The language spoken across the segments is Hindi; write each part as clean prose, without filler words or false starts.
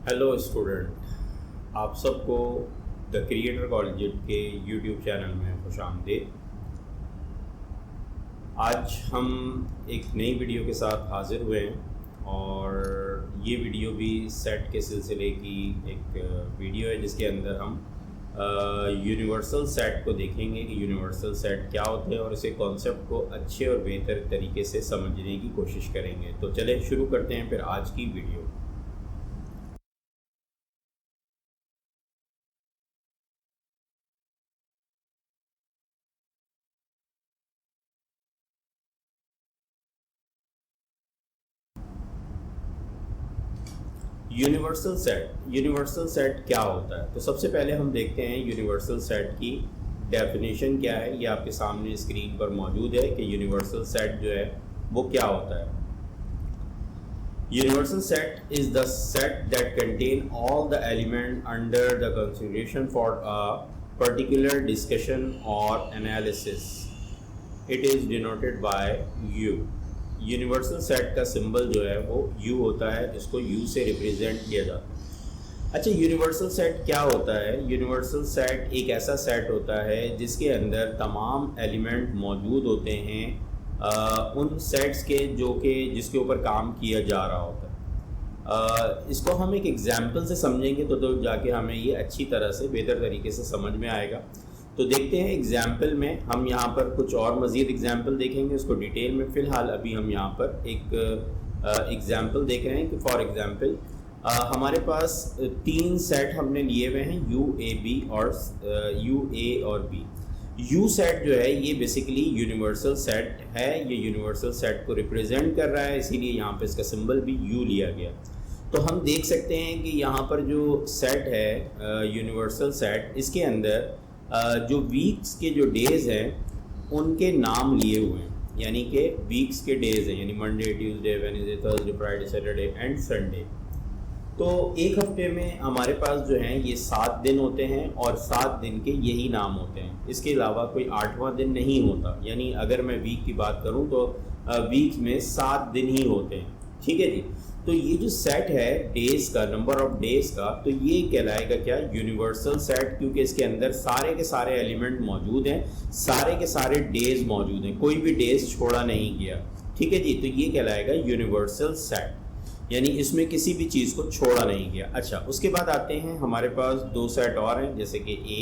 हेलो स्टूडेंट, आप सबको द क्रिएटर कॉलेज के यूट्यूब चैनल में खुशामदीद। आज हम एक नई वीडियो के साथ हाज़िर हुए हैं और ये वीडियो भी सेट के सिलसिले की एक वीडियो है जिसके अंदर हम यूनिवर्सल सेट को देखेंगे कि यूनिवर्सल सेट क्या होते हैं और इसे कॉन्सेप्ट को अच्छे और बेहतर तरीके से समझने की कोशिश करेंगे। तो चले शुरू करते हैं फिर आज की वीडियो। यूनिवर्सल सेट क्या होता है? तो सबसे पहले हम देखते हैं यूनिवर्सल सेट की डेफिनेशन क्या है। ये आपके सामने स्क्रीन पर मौजूद है कि यूनिवर्सल सेट जो है वो क्या होता है। Universal set is the set that contain all the element under the consideration for a particular discussion और analysis. It is denoted by U. Universal set का सिंबल जो है वो U होता है, जिसको U से रिप्रेजेंट किया जाता है। अच्छा, यूनिवर्सल सेट क्या होता है? यूनिवर्सल सेट एक ऐसा सेट होता है जिसके अंदर तमाम एलिमेंट मौजूद होते हैं उन सेट्स के जिसके ऊपर काम किया जा रहा होता है। इसको हम एक एग्जाम्पल से समझेंगे तो जाके हमें ये अच्छी तरह से बेहतर तरीके से समझ में आएगा। तो देखते हैं एग्जाम्पल में। हम यहाँ पर कुछ और मज़ीद एग्जाम्पल देखेंगे उसको डिटेल में। फ़िलहाल अभी हम यहाँ पर एक एग्जाम्पल देख रहे हैं कि फॉर एग्जाम्पल हमारे पास 3 सेट हमने लिए हुए हैं U A और B। U सेट जो है ये बेसिकली यूनिवर्सल सेट है। ये यूनिवर्सल सेट को रिप्रेजेंट कर रहा है, इसीलिए यहाँ पर इसका सिंबल भी U लिया गया। तो हम देख सकते हैं कि यहाँ पर जो सेट है यूनिवर्सल सेट, इसके अंदर जो वीक्स के जो डेज़ हैं उनके नाम लिए हुए हैं, यानी कि वीक्स के डेज़ हैं, यानी Monday, Tuesday, Wednesday, Thursday, Friday, Saturday and Sunday. तो एक हफ्ते में हमारे पास जो हैं ये 7 दिन होते हैं और 7 दिन के यही नाम होते हैं। इसके अलावा कोई 8वां दिन नहीं होता। यानी अगर मैं वीक की बात करूं तो वीक में 7 दिन ही होते हैं। ठीक है जी। तो ये जो सेट है डेज़ का, नंबर ऑफ डेज़ का, तो ये कहलाएगा क्या? यूनिवर्सल सेट, क्योंकि इसके अंदर सारे के सारे एलिमेंट मौजूद हैं, सारे के सारे डेज़ मौजूद हैं, कोई भी डेज़ छोड़ा नहीं गया। ठीक है जी। तो ये कहलाएगा यूनिवर्सल सेट, यानी इसमें किसी भी चीज़ को छोड़ा नहीं गया। अच्छा, उसके बाद आते हैं हमारे पास 2 सेट और हैं, जैसे कि A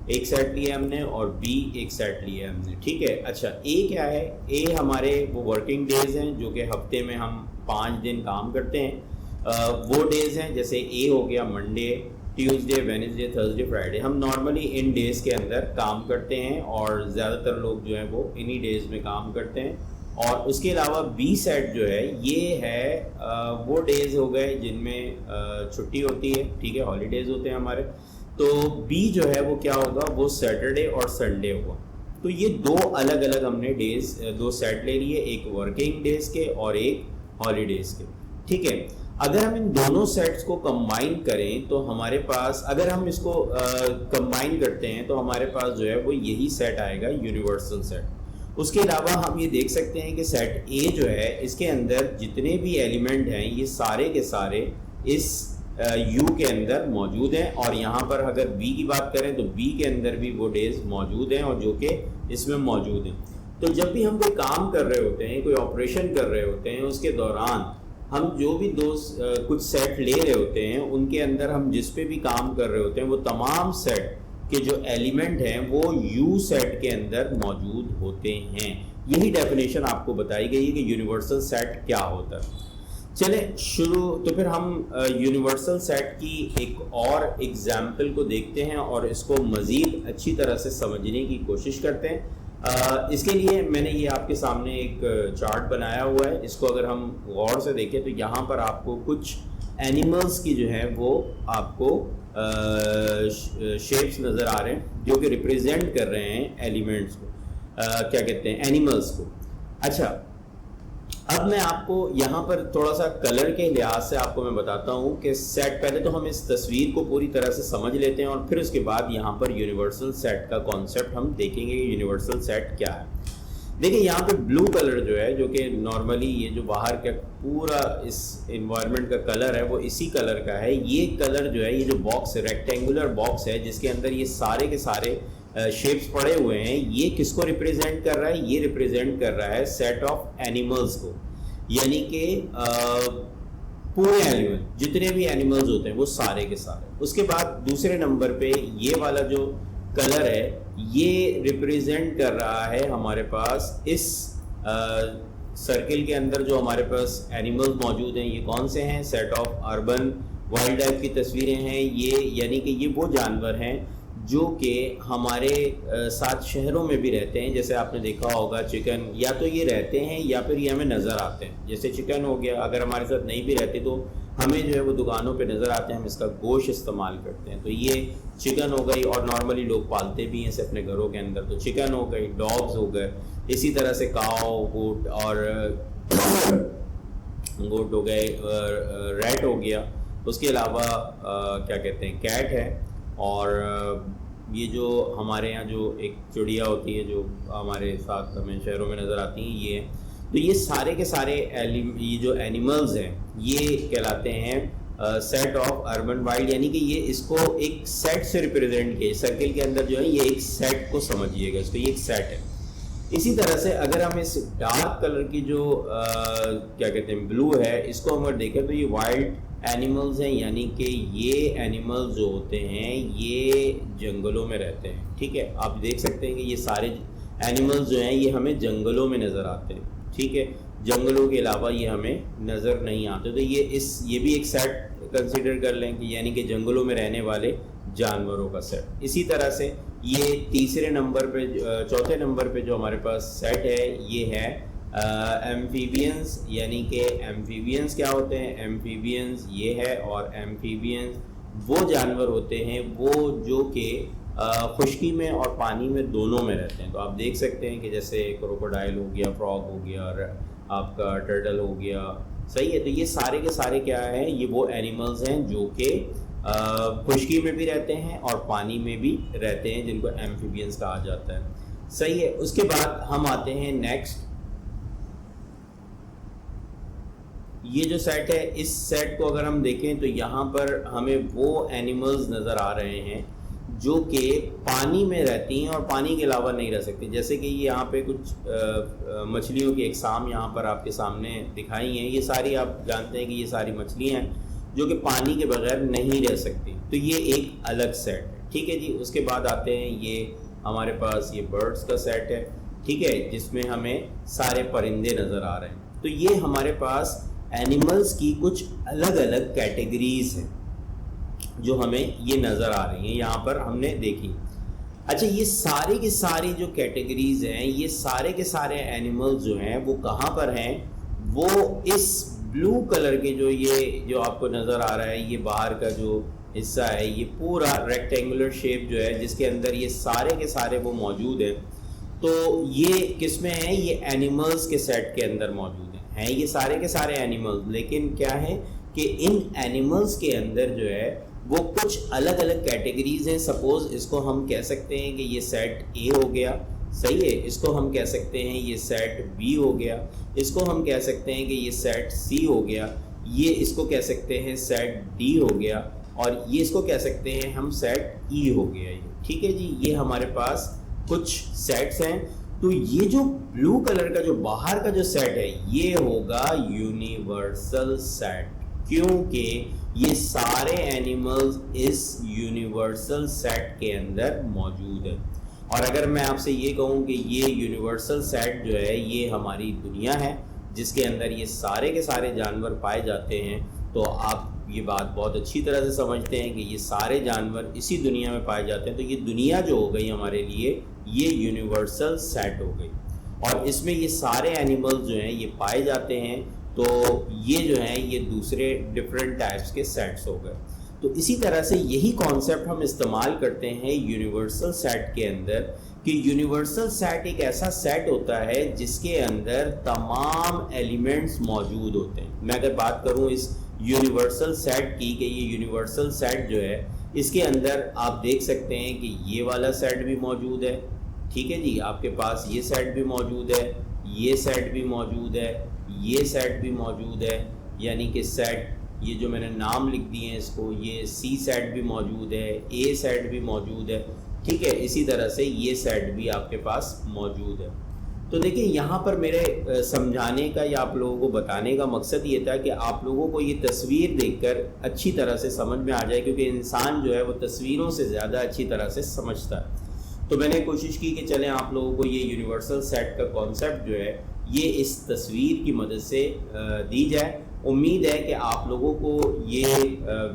एक सेट लिया हमने और B एक सेट लिया हमने। ठीक है। अच्छा, A क्या है? A हमारे वो वर्किंग डेज़ हैं जो कि हफ्ते में हम 5 दिन काम करते हैं। वो डेज़ हैं जैसे A हो गया Monday, Tuesday, Wednesday, Thursday, Friday. हम नॉर्मली इन डेज़ के अंदर काम करते हैं और ज़्यादातर लोग जो हैं वो इन्हीं डेज़ में काम करते हैं। और उसके अलावा B सेट जो है ये है वो डेज़ हो गए जिनमें छुट्टी होती है। ठीक है, हॉलीडेज़ होते हैं हमारे। तो B जो है वो क्या होगा? वो सैटरडे और संडे होगा। तो ये 2 अलग अलग हमने डेज़ 2 सेट ले लिए, एक वर्किंग डेज़ के और एक हॉलीडेज़ के। ठीक है। अगर हम इन दोनों सेट्स को कंबाइन करें तो हमारे पास, अगर हम इसको कंबाइन करते हैं तो हमारे पास जो है वो यही सेट आएगा, यूनिवर्सल सेट। उसके अलावा हम ये देख सकते हैं कि सेट A जो है इसके अंदर जितने भी एलिमेंट हैं ये सारे के सारे इस U के अंदर मौजूद हैं। और यहाँ पर अगर B की बात करें तो B के अंदर भी वो डेज मौजूद हैं और जो कि इसमें मौजूद हैं। तो जब भी हम कोई काम कर रहे होते हैं, कोई ऑपरेशन कर रहे होते हैं, उसके दौरान हम जो भी कुछ सेट ले रहे होते हैं उनके अंदर हम जिस पे भी काम कर रहे होते हैं वो तमाम सेट के जो एलिमेंट हैं वो U सेट के अंदर मौजूद होते हैं। यही डेफिनेशन आपको बताई गई है कि यूनिवर्सल सेट क्या होता है। चले शुरू। तो फिर हम यूनिवर्सल सेट की एक और एग्जाम्पल को देखते हैं और इसको मज़ीद अच्छी तरह से समझने की कोशिश करते हैं। इसके लिए मैंने ये आपके सामने एक चार्ट बनाया हुआ है। इसको अगर हम गौर से देखें तो यहाँ पर आपको कुछ एनिमल्स की जो है वो आपको शेप्स नज़र आ रहे हैं जो कि रिप्रेजेंट कर रहे हैं एलिमेंट्स को, क्या कहते हैं, एनिमल्स को। अच्छा, अब मैं आपको यहाँ पर थोड़ा सा कलर के लिहाज से आपको मैं बताता हूँ कि सेट, पहले तो हम इस तस्वीर को पूरी तरह से समझ लेते हैं और फिर उसके बाद यहाँ पर यूनिवर्सल सेट का कॉन्सेप्ट हम देखेंगे कि यूनिवर्सल सेट क्या है। देखिए यहाँ पे ब्लू कलर जो है, जो कि नॉर्मली ये जो बाहर का पूरा इस इन्वायरमेंट का कलर है वो इसी कलर का है। ये कलर जो है, ये जो बॉक्स रेक्टेंगुलर बॉक्स है जिसके अंदर ये सारे के सारे शेप्स पड़े हुए हैं, ये किसको रिप्रेजेंट कर रहा है? ये रिप्रेजेंट कर रहा है सेट ऑफ एनिमल्स को, यानी कि पूरे एनिमल, जितने भी एनिमल्स होते हैं वो सारे के सारे। उसके बाद दूसरे नंबर पे ये वाला जो कलर है ये रिप्रेजेंट कर रहा है हमारे पास इस सर्किल के अंदर जो हमारे पास एनिमल्स मौजूद हैं, ये कौन से हैं? Set of urban wild life की तस्वीरें हैं ये, यानी कि ये वो जानवर हैं जो कि हमारे साथ शहरों में भी रहते हैं। जैसे आपने देखा होगा चिकन, या तो ये रहते हैं या फिर ये हमें नज़र आते हैं। जैसे चिकन हो गया, अगर हमारे साथ नहीं भी रहते तो हमें जो है वो दुकानों पे नज़र आते हैं, हम इसका गोश्त इस्तेमाल करते हैं। तो ये चिकन हो गई, और नॉर्मली लोग पालते भी हैं इसे अपने घरों के अंदर। तो चिकन हो गई, डॉग्स हो गए, इसी तरह से काव, गोट और गोट हो गए, रैट हो गया। उसके अलावा क्या कहते हैं, कैट है, और ये जो हमारे यहाँ जो एक चिड़िया होती है जो हमारे साथ हमें शहरों में नज़र आती हैं, ये। तो ये सारे के सारे ये जो एनिमल्स हैं ये कहलाते हैं सेट ऑफ अर्बन वाइल्ड, यानी कि ये इसको एक सेट से रिप्रेजेंट किया। सर्किल के अंदर जो है ये एक सेट को समझिएगा, इसको ये एक सेट है। इसी तरह से अगर हम इस डार्क कलर की जो क्या कहते हैं ब्लू है, इसको हम अगर देखें तो ये वाइल्ड एनिमल्स हैं, यानी कि ये एनिमल्स जो होते हैं ये जंगलों में रहते हैं। ठीक है, आप देख सकते हैं कि ये सारे एनिमल्स जो हैं ये हमें जंगलों में नज़र आते हैं। ठीक है, जंगलों के अलावा ये हमें नज़र नहीं आते। तो ये भी एक सेट कंसीडर कर लें कि यानी कि जंगलों में रहने वाले जानवरों का सेट। इसी तरह से ये तीसरे नंबर पे, चौथे नंबर पे जो हमारे पास सेट है ये है एम्फीबियंस, यानी कि एम्फीबियंस क्या होते हैं? एम्फीबियंस ये है, और एम्फीबियंस वो जानवर होते हैं वो जो कि खुश्की में और पानी में दोनों में रहते हैं। तो आप देख सकते हैं कि जैसे क्रोकोडाइल हो गया, फ्रॉग हो गया, और आपका टर्टल हो गया। सही है, तो ये सारे के सारे क्या है? ये वो एनिमल्स हैं जो कि खुश्की में भी रहते हैं और पानी में भी रहते हैं, जिनको एम्फीबियंस कहा जाता है। सही है, उसके बाद हम आते हैं नेक्स्ट। ये जो सेट है, इस सेट को अगर हम देखें तो यहाँ पर हमें वो एनिमल्स नज़र आ रहे हैं जो कि पानी में रहती हैं और पानी के अलावा नहीं रह सकती। जैसे कि यहाँ पे कुछ मछलियों की एकसाम यहाँ पर आपके सामने दिखाई हैं। ये सारी आप जानते हैं कि ये सारी मछलियाँ हैं जो कि पानी के बगैर नहीं रह सकती। तो ये एक अलग सेट है। ठीक है जी, उसके बाद आते हैं ये हमारे पास ये बर्ड्स का सेट है। ठीक है, जिसमें हमें सारे परिंदे नज़र आ रहे हैं। तो ये हमारे पास एनिमल्स की कुछ अलग अलग कैटेगरीज हैं जो हमें ये नज़र आ रही हैं, यहाँ पर हमने देखी। अच्छा, ये सारी की सारी जो कैटेगरीज हैं, ये सारे के सारे एनिमल्स जो हैं वो कहाँ पर हैं? वो इस ब्लू कलर के जो आपको नज़र आ रहा है, ये बाहर का जो हिस्सा है, ये पूरा रेक्टेंगुलर शेप जो है जिसके अंदर ये सारे के सारे वो मौजूद हैं। तो ये किस में है? ये एनिमल्स के सेट के अंदर मौजूद हैं ये सारे के सारे एनिमल्स। लेकिन क्या है कि इन एनिमल्स के अंदर जो है वो कुछ अलग अलग कैटेगरीज हैं। सपोज इसको हम कह सकते हैं कि ये सेट ए हो गया, सही है। इसको हम कह सकते हैं ये सेट बी हो गया, इसको हम कह सकते हैं कि ये सेट सी हो गया, ये इसको कह सकते हैं सेट डी हो गया, और ये इसको कह सकते हैं हम सेट ई हो गया। ठीक है जी, ये हमारे पास कुछ सेट्स हैं। तो ये जो ब्लू कलर का जो बाहर का जो सेट है ये होगा यूनिवर्सल सेट, क्योंकि ये सारे एनिमल्स इस यूनिवर्सल सेट के अंदर मौजूद है। और अगर मैं आपसे ये कहूँ कि ये यूनिवर्सल सेट जो है ये हमारी दुनिया है जिसके अंदर ये सारे के सारे जानवर पाए जाते हैं, तो आप ये बात बहुत अच्छी तरह से समझते हैं कि ये सारे जानवर इसी दुनिया में पाए जाते हैं। तो ये दुनिया जो हो गई हमारे लिए ये यूनिवर्सल सेट हो गई, और इसमें ये सारे एनिमल्स जो हैं ये पाए जाते हैं। तो ये जो हैं ये दूसरे डिफरेंट टाइप्स के सेट्स हो गए। तो इसी तरह से यही कॉन्सेप्ट हम इस्तेमाल करते हैं यूनिवर्सल सेट के अंदर, कि यूनिवर्सल सेट एक ऐसा सेट होता है जिसके अंदर तमाम एलिमेंट्स मौजूद होते हैं। मैं अगर बात करूं इस यूनिवर्सल सेट की, कि ये यूनिवर्सल सेट जो है इसके अंदर आप देख सकते हैं कि ये वाला सेट भी मौजूद है, ठीक है जी, आपके पास ये सेट भी मौजूद है, ये सेट भी मौजूद है, ये सेट भी मौजूद है, यानी कि सेट ये जो मैंने नाम लिख दिए हैं इसको, ये सी सेट भी मौजूद है, ए सेट भी मौजूद है, ठीक है। इसी तरह से ये सेट भी आपके पास मौजूद है। तो देखिए यहाँ पर मेरे समझाने का या आप लोगों को बताने का मकसद ये था कि आप लोगों को ये तस्वीर देखकर अच्छी तरह से समझ में आ जाए, क्योंकि इंसान जो है वो तस्वीरों से ज़्यादा अच्छी तरह से समझता है। तो मैंने कोशिश की कि चलें आप लोगों को ये यूनिवर्सल सेट का कॉन्सेप्ट जो है ये इस तस्वीर की मदद से दी जाए। उम्मीद है कि आप लोगों को ये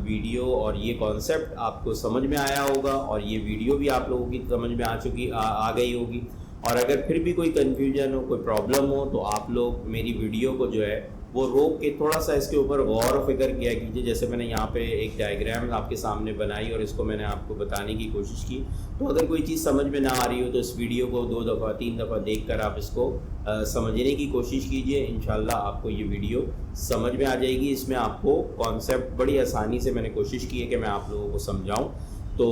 वीडियो और ये कॉन्सेप्ट आपको समझ में आया होगा, और ये वीडियो भी आप लोगों की समझ में आ गई होगी। और अगर फिर भी कोई कन्फ्यूजन हो, कोई प्रॉब्लम हो, तो आप लोग मेरी वीडियो को जो है वो रोक के थोड़ा सा इसके ऊपर गौर व फिक्र किया कीजिए। जैसे मैंने यहाँ पे एक डायग्राम आपके सामने बनाई और इसको मैंने आपको बताने की कोशिश की। तो अगर कोई चीज़ समझ में ना आ रही हो तो इस वीडियो को 2 दफ़ा 3 दफ़ा देखकर आप इसको समझने की कोशिश कीजिए। इंशाल्लाह आपको ये वीडियो समझ में आ जाएगी। इसमें आपको कॉन्सेप्ट बड़ी आसानी से मैंने कोशिश की है कि मैं आप लोगों को समझाऊँ। तो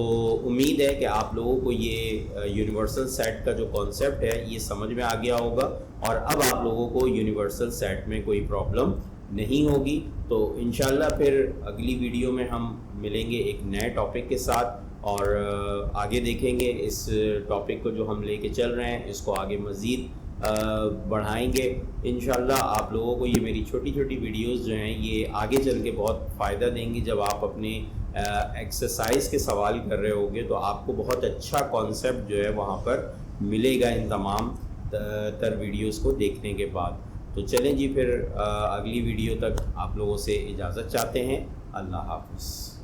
उम्मीद है कि आप लोगों को ये यूनिवर्सल सेट का जो कॉन्सेप्ट है ये समझ में आ गया होगा, और अब आप लोगों को यूनिवर्सल सेट में कोई प्रॉब्लम नहीं होगी। तो इंशाल्लाह फिर अगली वीडियो में हम मिलेंगे एक नए टॉपिक के साथ, और आगे देखेंगे इस टॉपिक को जो हम लेके चल रहे हैं इसको आगे मज़ीद बढ़ाएंगे। इंशाल्लाह आप लोगों को ये मेरी छोटी छोटी वीडियोस जो हैं ये आगे चल के बहुत फ़ायदा देंगी। जब आप अपने एक्सरसाइज के सवाल कर रहे होगे तो आपको बहुत अच्छा कॉन्सेप्ट जो है वहाँ पर मिलेगा इन तमाम तर वीडियोस को देखने के बाद। तो चलें जी, फिर अगली वीडियो तक आप लोगों से इजाज़त चाहते हैं। अल्लाह हाफ़िज़।